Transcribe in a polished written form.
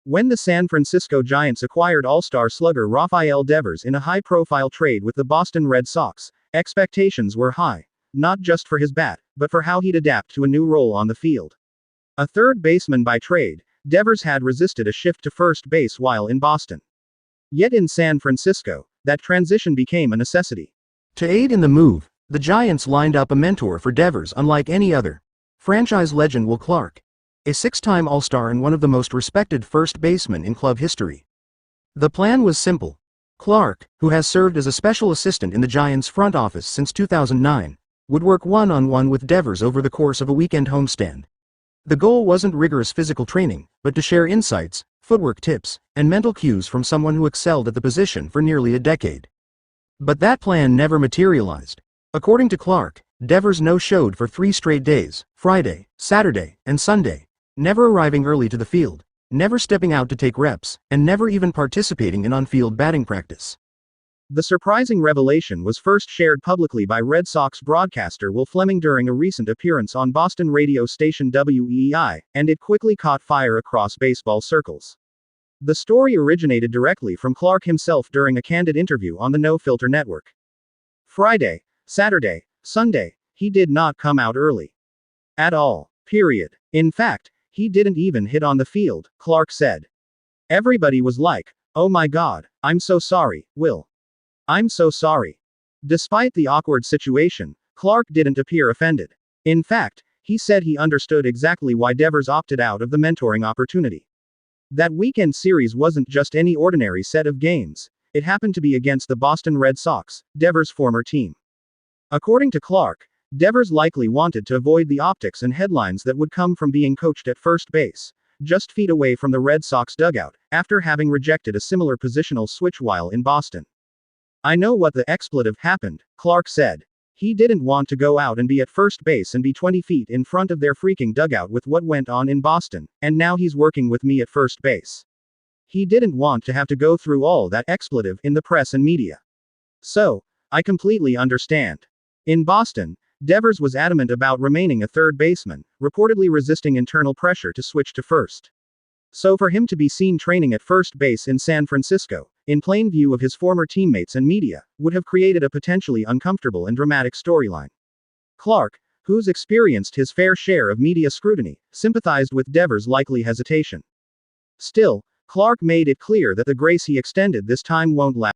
When the San Francisco Giants acquired all-star slugger Rafael Devers in a high-profile trade with the Boston Red Sox, expectations were high, not just for his bat, but for how he'd adapt to a new role on the field. A third baseman by trade, Devers had resisted a shift to first base while in Boston. Yet in San Francisco, that transition became a necessity. To aid in the move, the Giants lined up a mentor for Devers unlike any other. Franchise legend Will Clark, a six-time All-Star and one of the most respected first basemen in club history. The plan was simple. Clark, who has served as a special assistant in the Giants' front office since 2009, would work one-on-one with Devers over the course of a weekend homestand. The goal wasn't rigorous physical training, but to share insights, footwork tips, and mental cues from someone who excelled at the position for nearly a decade. But that plan never materialized. According to Clark, Devers no-showed for 3 straight days, Friday, Saturday, and Sunday, never arriving early to the field, never stepping out to take reps, and never even participating in on-field batting practice. The surprising revelation was first shared publicly by Red Sox broadcaster Will Fleming during a recent appearance on Boston radio station WEEI, and it quickly caught fire across baseball circles. The story originated directly from Clark himself during a candid interview on the No Filter network. Friday, Saturday, Sunday, he did not come out early. At all. Period. In fact, he didn't even hit on the field, Clark said. Everybody was like, "Oh my God, I'm so sorry, Will. I'm so sorry." Despite the awkward situation, Clark didn't appear offended. In fact, he said he understood exactly why Devers opted out of the mentoring opportunity. That weekend series wasn't just any ordinary set of games. It happened to be against the Boston Red Sox, Devers' former team. According to Clark, Devers likely wanted to avoid the optics and headlines that would come from being coached at first base, just feet away from the Red Sox dugout, after having rejected a similar positional switch while in Boston. "I know what the expletive happened," Clark said. "He didn't want to go out and be at first base and be 20 feet in front of their freaking dugout with what went on in Boston, and now he's working with me at first base. He didn't want to have to go through all that expletive in the press and media. So, I completely understand." In Boston, Devers was adamant about remaining a third baseman, reportedly resisting internal pressure to switch to first. So for him to be seen training at first base in San Francisco, in plain view of his former teammates and media, would have created a potentially uncomfortable and dramatic storyline. Clark, who's experienced his fair share of media scrutiny, sympathized with Devers' likely hesitation. Still, Clark made it clear that the grace he extended this time won't last.